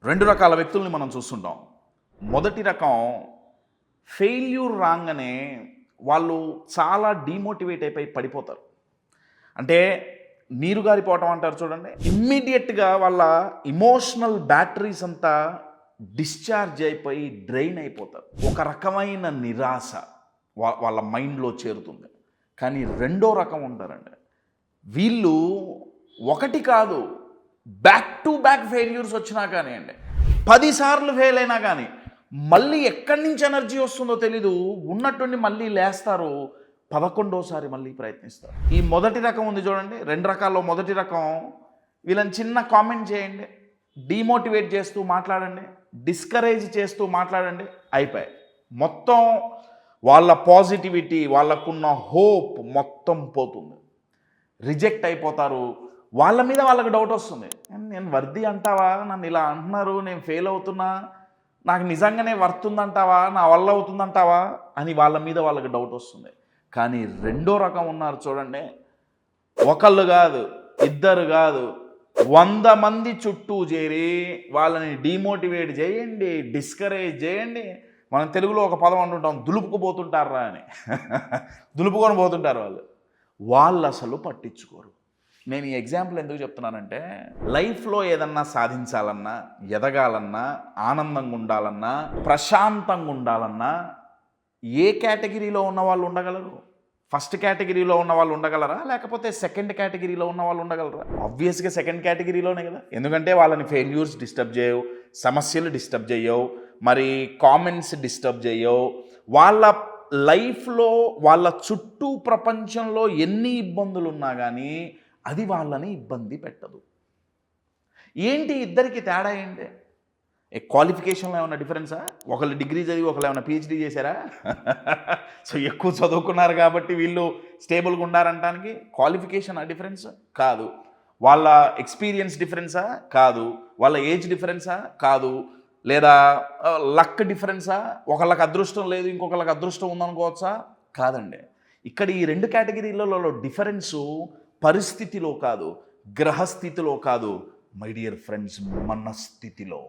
రెండు రకాల వ్యక్తుల్ని మనం చూస్తుంటాం. మొదటి రకం ఫెయిల్యూర్ రాగానే వాళ్ళు చాలా డీమోటివేట్ అయిపోయి పడిపోతారు. అంటే నీరు గారిపోవటం అంటారు చూడండి. ఇమ్మీడియట్గా వాళ్ళ ఇమోషనల్ బ్యాటరీస్ అంతా డిశ్చార్జ్ అయిపోయి డ్రైన్ అయిపోతారు. ఒక రకమైన నిరాశ వాళ్ళ మైండ్లో చేరుతుంది. కానీ రెండో రకం ఉంటారండి, వీళ్ళు ఒకటి కాదు బ్యాక్ టు బ్యాక్ ఫెయిల్యూర్స్ వచ్చినా కానివ్వండి, 10 సార్లు ఫెయిల్ అయినా కానీ మళ్ళీ ఎక్కడి నుంచి ఎనర్జీ వస్తుందో తెలీదు, ఉన్నట్టుండి మళ్ళీ లేస్తారు, 11వ మళ్ళీ ప్రయత్నిస్తారు. ఈ మొదటి రకం ఉంది చూడండి, 2 రకాల్లో మొదటి రకం, వీళ్ళని చిన్న కామెంట్ చేయండి, డీమోటివేట్ చేస్తూ మాట్లాడండి, డిస్కరేజ్ చేస్తూ మాట్లాడండి, అయిపోయాయి. మొత్తం వాళ్ళ పాజిటివిటీ, వాళ్ళకున్న హోప్ మొత్తం పోతుంది, రిజెక్ట్ అయిపోతారు. వాళ్ళ మీద వాళ్ళకి డౌట్ వస్తుంది, నేను వర్ది అంటావా, నన్ను ఇలా అంటున్నారు, నేను ఫెయిల్ అవుతున్నా, నాకు నిజంగానే వర్త్ ఉందంటావా, నా వల్ల అవుతుందంటావా అని వాళ్ళ మీద వాళ్ళకి డౌట్ వస్తుంది. కానీ రెండో రకం ఉన్నారు చూడండి, ఒకళ్ళు కాదు, ఇద్దరు కాదు, 100 మంది చుట్టూ చేరి వాళ్ళని డీమోటివేట్ చేయండి, డిస్కరేజ్ చేయండి. మనం తెలుగులో ఒక పదం అంటుంటాం, దులుపుకుపోతుంటారా అని. దులుపుకొని పోతుంటారు వాళ్ళు అసలు పట్టించుకోరు. నేను ఈ ఎగ్జాంపుల్ ఎందుకు చెప్తున్నానంటే, లైఫ్లో ఏదన్నా సాధించాలన్నా, ఎదగాలన్నా, ఆనందంగా ఉండాలన్నా, ప్రశాంతంగా ఉండాలన్నా ఏ కేటగిరీలో ఉన్న వాళ్ళు ఉండగలరు? ఫస్ట్ కేటగిరీలో ఉన్న వాళ్ళు ఉండగలరా, లేకపోతే సెకండ్ కేటగిరీలో ఉన్న వాళ్ళు ఉండగలరా? ఆబ్వియస్గా సెకండ్ కేటగిరీలోనే కదా. ఎందుకంటే వాళ్ళని ఫెయిల్యూర్స్ డిస్టర్బ్ చేయవు, సమస్యలు డిస్టర్బ్ చేయవు, మరి కామెంట్స్ డిస్టర్బ్ చేయవు. వాళ్ళ లైఫ్లో వాళ్ళ చుట్టూ ప్రపంచంలో ఎన్ని ఇబ్బందులు ఉన్నా కానీ అది వాళ్ళని ఇబ్బంది పెట్టదు. ఏంటి ఇద్దరికి తేడా ఏంటి? క్వాలిఫికేషన్లో ఏమైనా డిఫరెన్సా? ఒకళ్ళు డిగ్రీ చదివి ఒకళ్ళు ఏమైనా పిహెచ్డీ చేశారా? సో ఎక్కువ చదువుకున్నారు కాబట్టి వీళ్ళు స్టేబుల్గా ఉన్నారంటానికి క్వాలిఫికేషన్ డిఫరెన్స్ కాదు. వాళ్ళ ఎక్స్పీరియన్స్ డిఫరెన్సా? కాదు. వాళ్ళ ఏజ్ డిఫరెన్సా? కాదు. లేదా లక్ డిఫరెన్సా? ఒకళ్ళకి అదృష్టం లేదు, ఇంకొకళ్ళకి అదృష్టం ఉందనుకోవచ్చా? కాదండి. ఇక్కడ ఈ 2 కేటగిరీలలో డిఫరెన్సు పరిస్థితిలో కాదు, గ్రహస్థితిలో కాదు, మై డియర్ ఫ్రెండ్స్, మనస్థితిలో.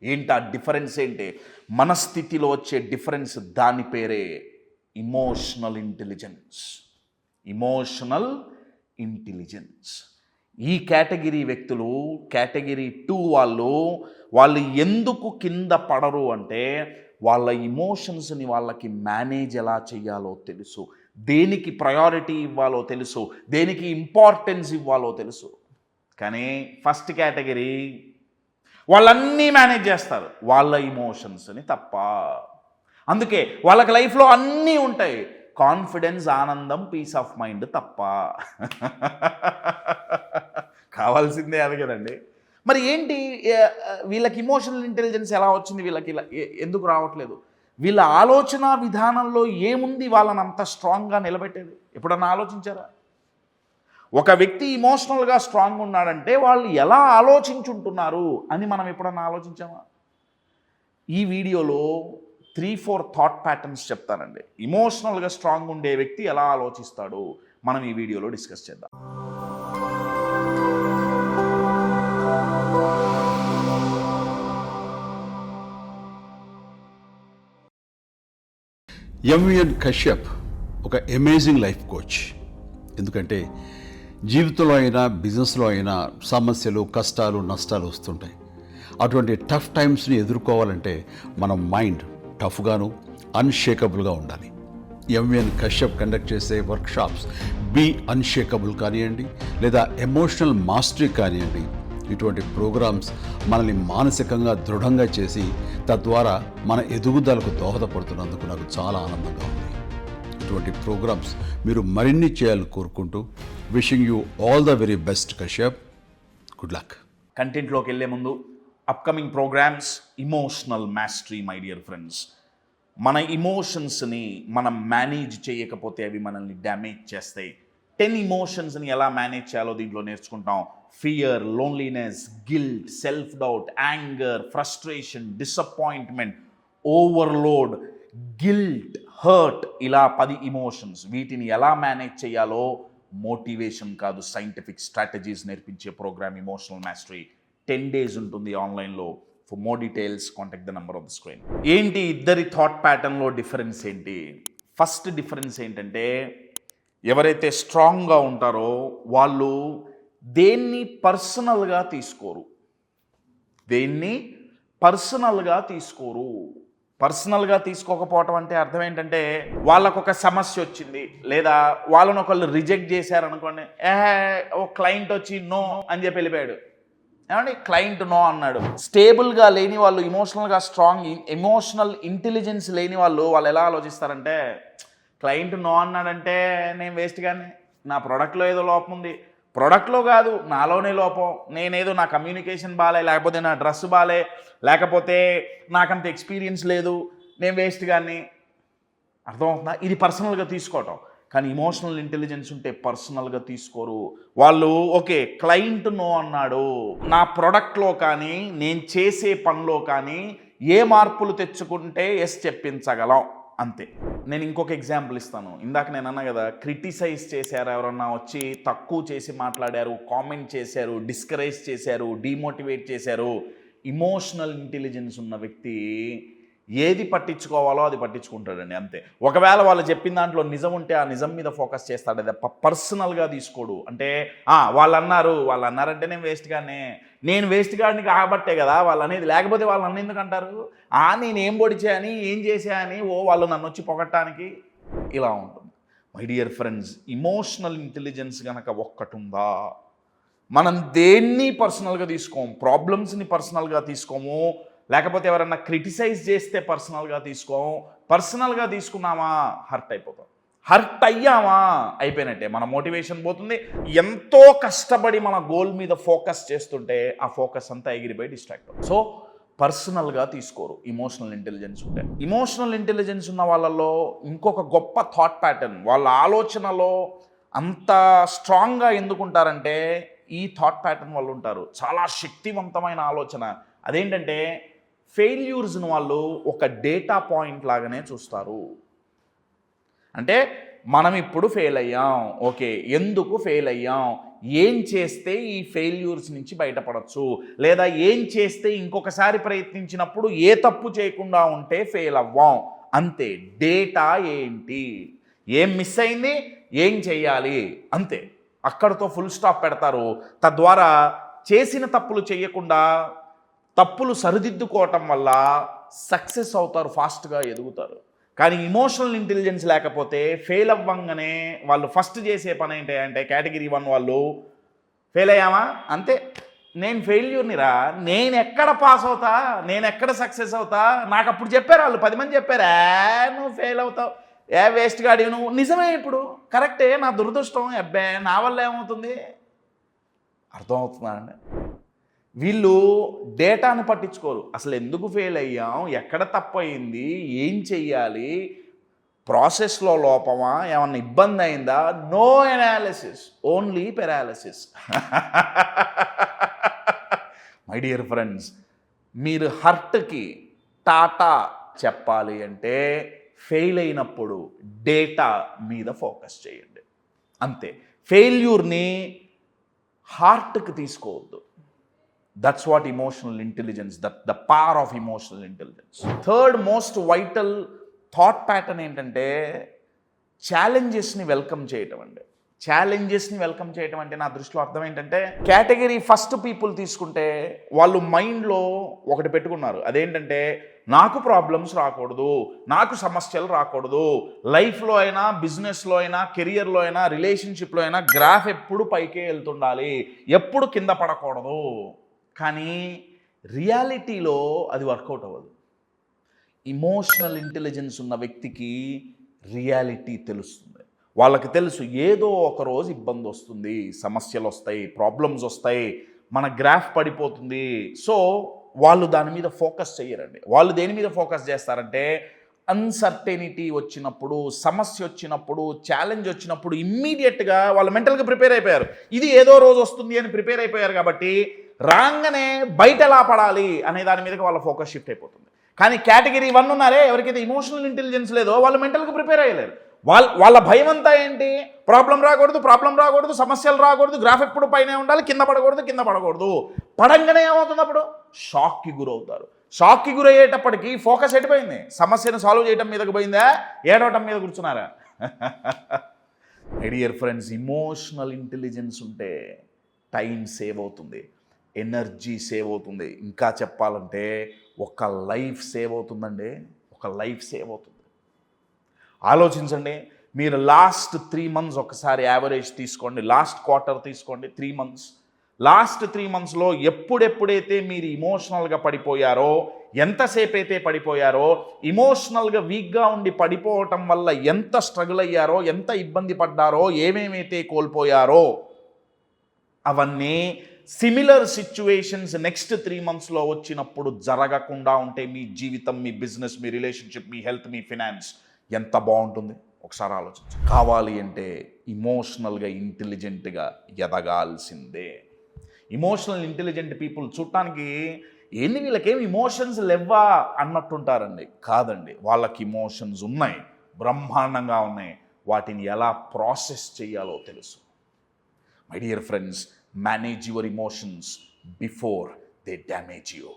ఏంటి ఆ డిఫరెన్స్? ఏంటి మనస్థితిలో వచ్చే డిఫరెన్స్? దాని పేరే ఇమోషనల్ ఇంటెలిజెన్స్. Emotional intelligence. ఈ కేటగిరీ వ్యక్తులు, కేటగిరీ 2 వాళ్ళు ఎందుకు కింద పడరు అంటే, వాళ్ళ ఇమోషన్స్ని వాళ్ళకి మేనేజ్ ఎలా చేయాలో తెలుసు, దేనికి ప్రయారిటీ ఇవ్వాలో తెలుసు, దేనికి ఇంపార్టెన్స్ ఇవ్వాలో తెలుసు. కానీ ఫస్ట్ కేటగిరీ వాళ్ళన్నీ మేనేజ్ చేస్తారు, వాళ్ళ ఇమోషన్స్ని తప్ప. అందుకే వాళ్ళకి లైఫ్లో అన్నీ ఉంటాయి, కాన్ఫిడెన్స్, ఆనందం, పీస్ ఆఫ్ మైండ్ తప్ప. కావాల్సిందే అది కదండి. మరి ఏంటి వీళ్ళకి ఇమోషనల్ ఇంటెలిజెన్స్ ఎలా వచ్చింది? వీళ్ళకి ఇలా ఎందుకు రావట్లేదు? వీళ్ళ ఆలోచన విధానంలో ఏముంది వాళ్ళని అంత స్ట్రాంగ్గా నిలబెట్టేది? ఎప్పుడన్నా ఆలోచించారా? ఒక వ్యక్తి ఇమోషనల్గా స్ట్రాంగ్ ఉన్నాడంటే వాళ్ళు ఎలా ఆలోచించుంటున్నారు అని మనం ఎప్పుడన్నా ఆలోచించామా? ఈ వీడియోలో 3-4 థాట్ ప్యాటర్న్స్ చెప్తానండి. ఇమోషనల్గా స్ట్రాంగ్ ఉండే వ్యక్తి ఎలా ఆలోచిస్తాడో మనం ఈ వీడియోలో డిస్కస్ చేద్దాం. ఎంవిఎన్ కశ్యప్ ఒక అమేజింగ్ లైఫ్ కోచ్. ఎందుకంటే జీవితంలో అయినా, బిజినెస్లో అయినా సమస్యలు, కష్టాలు, నష్టాలు వస్తుంటాయి. అటువంటి టఫ్ టైమ్స్ని ఎదుర్కోవాలంటే మన మైండ్ టఫ్గాను, అన్షేకబుల్గా ఉండాలి. ఎంవిఎన్ కశ్యప్ కండక్ట్ చేసే వర్క్షాప్స్ బీ అన్షేకబుల్ కానివ్వండి, లేదా ఎమోషనల్ మాస్టరీ కానివ్వండి, ఇటువంటి ప్రోగ్రామ్స్ మనల్ని మానసికంగా దృఢంగా చేసి తద్వారా మన ఎదుగుదలకు దోహదపడుతున్నందుకు నాకు చాలా ఆనందంగా ఉంది. ఇటువంటి ప్రోగ్రామ్స్ మీరు మరిన్ని చేయాలని కోరుకుంటూ wishing you all the very best Kashyap. Good luck. కంటెంట్లోకి వెళ్ళే ముందు upcoming programmes emotional mastery. My dear friends, మన ఇమోషన్స్ని మనం మేనేజ్ చేయకపోతే అవి మనల్ని డ్యామేజ్ చేస్తాయి. 10 ఇమోషన్స్ని ఎలా మేనేజ్ చేయాలో దీంట్లో నేర్చుకుంటాం. Fear, loneliness, guilt, self doubt, anger, frustration, disappointment, overload, guilt, hurt, ఇలా 10 ఇమోషన్స్. వీటిని ఎలా మేనేజ్ చేయాలో మోటివేషన్ కాదు, సైంటిఫిక్ స్ట్రాటజీస్ నేర్పించే ప్రోగ్రామ్ ఇమోషనల్ మాస్టరీ 10 days ఉంటుంది ఆన్లైన్లో. For more details contact the number of the screen. ఏంటి ఇద్దరి థాట్ ప్యాటర్న్లో డిఫరెన్స్ ఏంటి? ఫస్ట్ డిఫరెన్స్ ఏంటంటే, ఎవరైతే స్ట్రాంగ్గా ఉంటారో వాళ్ళు దేన్ని పర్సనల్గా తీసుకోరు. పర్సనల్గా తీసుకోకపోవటం అంటే అర్థం ఏంటంటే, వాళ్ళకు ఒక సమస్య వచ్చింది, లేదా వాళ్ళని ఒకళ్ళు రిజెక్ట్ చేశారనుకోండి, ఓ క్లయింట్ వచ్చి నో అని చెప్పి వెళ్ళిపోయాడు. ఏమండి, క్లయింట్ నో అన్నాడు. స్టేబుల్గా లేని వాళ్ళు, ఎమోషనల్ ఇంటెలిజెన్స్ లేని వాళ్ళు ఎలా ఆలోచిస్తారంటే, క్లయింట్ నో అన్నాడంటే నేను వేస్ట్ కానీ, నా ప్రోడక్ట్లో ఏదో లోపం ఉంది. ప్రోడక్ట్లో కాదు, నాలోనే లోపం. నేనేదో నా కమ్యూనికేషన్ బాలే, లేకపోతే నా డ్రెస్ బాలే, లేకపోతే నాకంత ఎక్స్పీరియన్స్ లేదు, నేను వేస్ట్ కానీ. అర్థమవుతుందా? ఇది పర్సనల్గా తీసుకోవటం. కానీ ఇమోషనల్ ఇంటెలిజెన్స్ ఉంటే పర్సనల్గా తీసుకోరు. వాళ్ళు ఓకే, క్లయింట్ నో అన్నాడు, నా ప్రోడక్ట్లో కానీ నేను చేసే పనిలో కానీ ఏ మార్పులు తెచ్చుకుంటే ఎస్ చెప్పించగలం, అంతే. నేను ఇంకొక ఎగ్జాంపుల్ ఇస్తాను. ఇందాక నేను అన్నా కదా, క్రిటిసైజ్ చేశారు, ఎవరన్నా వచ్చి తక్కువ చేసి మాట్లాడారు, కామెంట్ చేశారు, డిస్కరేజ్ చేశారు, డిమోటివేట్ చేశారు. ఇమోషనల్ ఇంటెలిజెన్స్ ఉన్న వ్యక్తి ఏది పట్టించుకోవాలో అది పట్టించుకుంటాడండి, అంతే. ఒకవేళ వాళ్ళు చెప్పిన దాంట్లో నిజం ఉంటే ఆ నిజం మీద ఫోకస్ చేస్తాడు, అదే పర్సనల్గా తీసుకోడు. అంటే వాళ్ళు అన్నారంటే నేను వేస్ట్ గాడిని కాబట్టే కదా వాళ్ళు అనేది, లేకపోతే వాళ్ళు నన్ను ఎందుకు అంటారు, నేను ఏం పొడిచాయని, ఏం చేశాయని, వాళ్ళు నన్ను వచ్చి పొగట్టడానికి, ఇలా ఉంటుంది. My dear friends, emotional intelligence కనుక ఒక్కటి ఉందా, మనం దేన్ని పర్సనల్గా తీసుకోము, ప్రాబ్లమ్స్ని పర్సనల్గా తీసుకోము, లేకపోతే ఎవరన్నా క్రిటిసైజ్ చేస్తే పర్సనల్గా తీసుకోము. పర్సనల్గా తీసుకున్నామా హర్ట్ అయిపోతాం, హర్ట్ అయ్యామా అయిపోయినట్టే, మన మోటివేషన్ పోతుంది. ఎంతో కష్టపడి మన గోల్ మీద ఫోకస్ చేస్తుంటే ఆ ఫోకస్ అంతా ఎగిరిపోయి డిస్ట్రాక్ట్ అవుతుంది. సో పర్సనల్గా తీసుకోరు ఇమోషనల్ ఇంటెలిజెన్స్ ఉంటే. ఇమోషనల్ ఇంటెలిజెన్స్ ఉన్న వాళ్ళలో ఇంకొక గొప్ప థాట్ ప్యాటర్న్, వాళ్ళ ఆలోచనలో అంత స్ట్రాంగ్గా ఎందుకుంటారంటే, ఈ థాట్ ప్యాటర్న్ వాళ్ళు ఉంటారు. చాలా శక్తివంతమైన ఆలోచన. అదేంటంటే, ఫెయిల్యూర్స్ను వాళ్ళు ఒక డేటా పాయింట్ లాగానే చూస్తారు. అంటే మనం ఇప్పుడు ఫెయిల్ అయ్యాం, ఓకే, ఎందుకు ఫెయిల్ అయ్యాం, ఏం చేస్తే ఈ ఫెయిల్యూర్స్ నుంచి బయటపడవచ్చు, లేదా ఏం చేస్తే ఇంకొకసారి ప్రయత్నించినప్పుడు ఏ తప్పు చేయకుండా ఉంటే ఫెయిల్ అవ్వం, అంతే. డేటా ఏంటి, ఏం మిస్ అయింది, ఏం చెయ్యాలి, అంతే. అక్కడితో ఫుల్ స్టాప్ పెడతారు. తద్వారా చేసిన తప్పులు చేయకుండా తప్పులు సరిదిద్దుకోవటం వల్ల సక్సెస్ అవుతారు, ఫాస్ట్గా ఎదుగుతారు. కానీ ఇమోషనల్ ఇంటెలిజెన్స్ లేకపోతే ఫెయిల్ అవ్వంగానే వాళ్ళు ఫస్ట్ చేసే పని ఏంటి అంటే, కేటగిరీ 1 వాళ్ళు ఫెయిల్ అయ్యామా అంతే, నేను ఫెయిల్యూర్నిరా, నేను ఎక్కడ పాస్ అవుతా, నేను ఎక్కడ సక్సెస్ అవుతా, నాకు అప్పుడు చెప్పారు వాళ్ళు 10 మంది చెప్పారు, నువ్వు ఫెయిల్ అవుతావు, వేస్ట్ గాడి నువ్వు. నిజమే, ఇప్పుడు కరెక్టే, నా దురదృష్టం, అబ్బే నా వల్ల ఏమవుతుంది. అర్థమవుతుందా అండి? వీళ్ళు డేటాను పట్టించుకోరు. అసలు ఎందుకు ఫెయిల్ అయ్యాం, ఎక్కడ తప్పు అయింది, ఏం చెయ్యాలి, ప్రాసెస్లో లోపమా, ఏమన్నా ఇబ్బంది అయిందా, no analysis, only paralysis. My dear friends, మీరు హర్ట్కి టాటా చెప్పాలి అంటే ఫెయిల్ అయినప్పుడు డేటా మీద ఫోకస్ చేయండి, అంతే. ఫెయిల్యూర్ని హార్ట్కి తీసుకోవద్దు. That's what emotional intelligence, the power of emotional intelligence. Third most vital thought pattern ఏంటంటే, ఛాలెంజెస్ని వెల్కమ్ చేయటం అండి. ఛాలెంజెస్ని వెల్కమ్ చేయటం అంటే నా దృష్టిలో అర్థం ఏంటంటే, కేటగిరీ ఫస్ట్ పీపుల్ తీసుకుంటే వాళ్ళు మైండ్లో ఒకటి పెట్టుకున్నారు. అదేంటంటే, నాకు ప్రాబ్లమ్స్ రాకూడదు, నాకు సమస్యలు రాకూడదు, లైఫ్లో అయినా, బిజినెస్లో అయినా, కెరియర్లో అయినా, రిలేషన్షిప్లో అయినా గ్రాఫ్ ఎప్పుడు పైకే వెళ్తుండాలి, ఎప్పుడు కింద పడకూడదు. కానీ రియాలిటీలో అది వర్కౌట్ అవ్వదు. ఇమోషనల్ ఇంటెలిజెన్స్ ఉన్న వ్యక్తికి రియాలిటీ తెలుస్తుంది. వాళ్ళకి తెలుసు, ఏదో ఒక రోజు ఇబ్బంది వస్తుంది, సమస్యలు వస్తాయి, ప్రాబ్లమ్స్ వస్తాయి, మన గ్రాఫ్ పడిపోతుంది. సో వాళ్ళు దాని మీద ఫోకస్ చేయరండి. వాళ్ళు దేని మీద ఫోకస్ చేస్తారంటే, అన్సర్టెనిటీ వచ్చినప్పుడు, సమస్య వచ్చినప్పుడు, ఛాలెంజ్ వచ్చినప్పుడు ఇమ్మీడియట్గా వాళ్ళు మెంటల్గా ప్రిపేర్ అయిపోయారు. ఇది ఏదో రోజు వస్తుంది అని ప్రిపేర్ అయిపోయారు కాబట్టి రాగానే బయట ఎలా పడాలి అనే దాని మీదకి వాళ్ళ ఫోకస్ షిఫ్ట్ అయిపోతుంది. కానీ కేటగిరీ 1 ఉన్నారే, ఎవరికైతే ఇమోషనల్ ఇంటెలిజెన్స్ లేదో వాళ్ళు మెంటల్గా ప్రిపేర్ అయ్యలేరు. వాళ్ళ భయం అంతా ఏంటి? ప్రాబ్లం రాకూడదు, సమస్యలు రాకూడదు, గ్రాఫ్ ఎప్పుడు పైనే ఉండాలి, కింద పడకూడదు. పడంగానే ఏమవుతుంది అప్పుడు? షాక్కి గురవుతారు. షాక్కి గురయ్యేటప్పటికి ఫోకస్ ఎటుపోయింది? సమస్యను సాల్వ్ చేయడం మీదకి పోయిందా? ఏడవటం మీద కూర్చున్నారా? My dear friends, emotional intelligence ఉంటే టైం సేవ్ అవుతుంది, ఎనర్జీ సేవ్ అవుతుంది, ఇంకా చెప్పాలంటే ఒక లైఫ్ సేవ్ అవుతుందండి. ఒక లైఫ్ సేవ్ అవుతుంది. ఆలోచించండి, మీరు లాస్ట్ 3 months ఒకసారి యావరేజ్ తీసుకోండి, లాస్ట్ క్వార్టర్ తీసుకోండి, 3 months. లాస్ట్ 3 monthsలో ఎప్పుడైతే మీరు ఇమోషనల్గా పడిపోయారో, ఎంతసేపు అయితే పడిపోయారో, ఇమోషనల్గా వీక్గా ఉండి పడిపోవటం వల్ల ఎంత స్ట్రగుల్ అయ్యారో, ఎంత ఇబ్బంది పడ్డారో, ఏమేమైతే కోల్పోయారో, అవన్నీ సిమిలర్ సిచ్యువేషన్స్ నెక్స్ట్ 3 monthsలో వచ్చినప్పుడు జరగకుండా ఉంటే మీ జీవితం, మీ బిజినెస్, మీ రిలేషన్షిప్, మీ హెల్త్, మీ ఫినాన్స్ ఎంత బాగుంటుంది ఒకసారి ఆలోచించు. కావాలి అంటే ఇమోషనల్గా ఇంటెలిజెంట్గా ఎదగాల్సిందే. ఇమోషనల్ ఇంటెలిజెంట్ పీపుల్ చూడటానికి ఏంది వీళ్ళకేం ఇమోషన్స్ లేవా అన్నట్టుంటారండి. కాదండి, వాళ్ళకి ఇమోషన్స్ ఉన్నాయి, బ్రహ్మాండంగా ఉన్నాయి. వాటిని ఎలా ప్రాసెస్ చేయాలో తెలుసు. My dear friends, manage your emotions before they damage you.